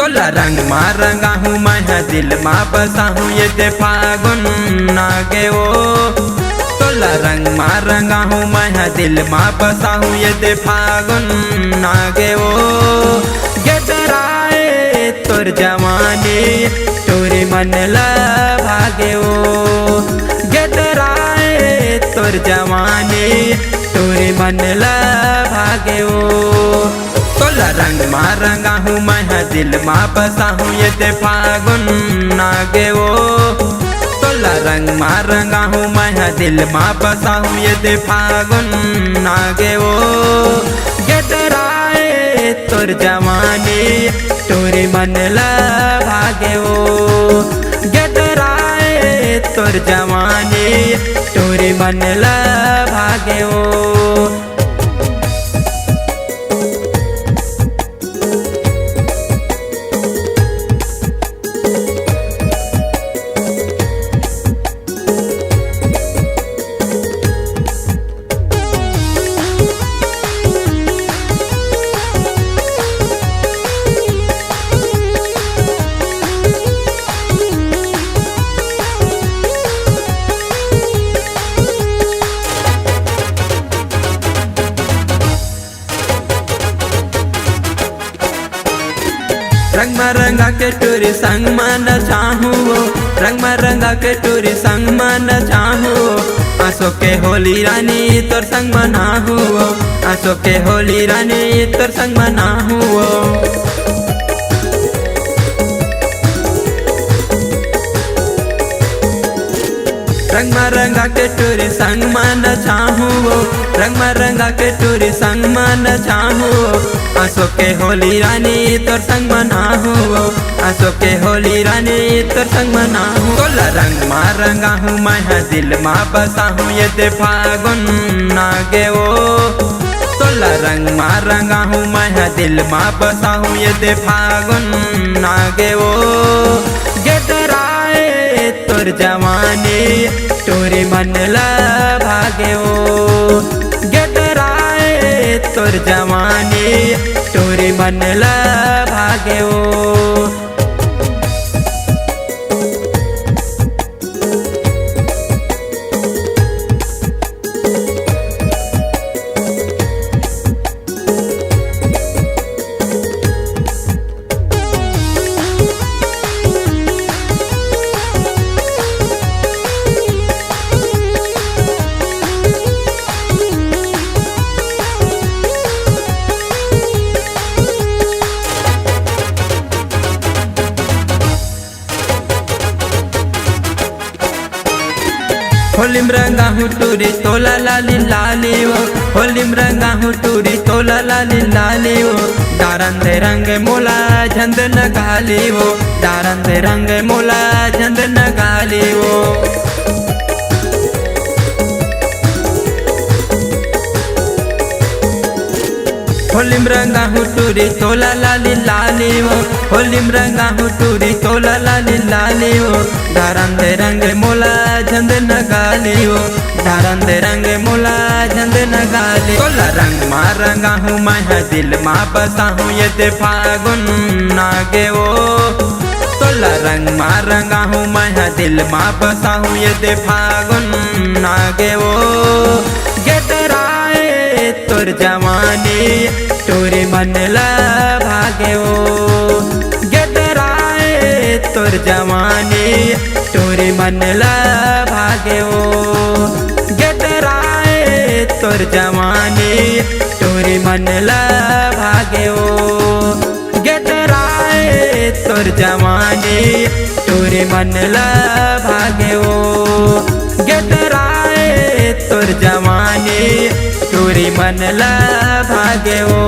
तोला रंग मा रंगा हूँ मैं दिल मा बसा हूँ ये दे फागुन नागे वो। तोला रंग मा रंगा हूँ मैं दिल मा बसा हूँ ये दे फागुन नागे वो। गेदराए तोर जवानी तोरी मन ला भागे वो। गेदराए तोर जवानी तोरी मन ला भागे वो। तोला रंग मा रंगा हूँ मैं दिल मा बसा हूँ ये दे फागुन नागे वो। तोला रंग मा रंगा हूँ मैं दिल मा बसा हूँ ये दे फागुन नागे वो। गेदराए तोर जवानी तोरी मन ला भागे वो। गेदराए तोर जवानी तोरी मन ला भागे वो। रंग में रंगा के टूरी संग मन चाहूँ। रंग में रंगा के टूरी संग मन चाहूँ। आंसू के होली रानी तोर संग मनाहूँ। आंसू के होली रानी तोर संग मनाहूँ। रंग में रंगा के टूरी संग मन चाहूँ। रंग में रंगा के टूरी संग मन चाहूँ। आंसू के होली रानी तोर संग मनाहूँ। आंसू के होली रानी तोर संग मनाहूँ। तोला रंग मा रंगा हूँ मैं दिल मा बसा हूँ ये दे फागुन नागे वो। तोला रंग मा रंगा हूँ मैं दिल मा बसा हूँ ये दे फागुन नागे वो। गेदराए तोर जवानी तोरी मन ला भागे वो। गेदराए तोर जवानी तोरी मन ला भागे वो। होली में रंगा हूँ टूरी तोला लाली लाली वो। होली में रंगा हूँ टूरी तोला लाली लाली वो। डारन दे रंग मोला झंड न गाली वो। डारन दे रंग मोला झंड न गाली वो। होली में रंगा हूँ टूरी तोला लाली लाली वो। होली में रंगा हूँ टूरी तोला लाली लाली वो। डारन दे रंग मोला झंड न गाली वो। डारन दे रंग मोला झंड न गाली। तोला रंग मा रंगा हूँ मैं दिल मा बसा हूँ ये दे फागुन नागे वो। तोला रंग मा रंगा हूँ मैं दिल मा बसा हूँ ये दे फागुन नागे वो। गेदराए तोर जवानी तोरी मन ला भागे वो। गेदराए तोर जवानी तोरी मन ला भागे वो। गेदराए तोर जवानी तोरी मन ला भागे वो। गेदराए तोर जवानी तोरी मन ला भागे वो। गेदराए तोर जवानी तोरी मन ला भागे वो।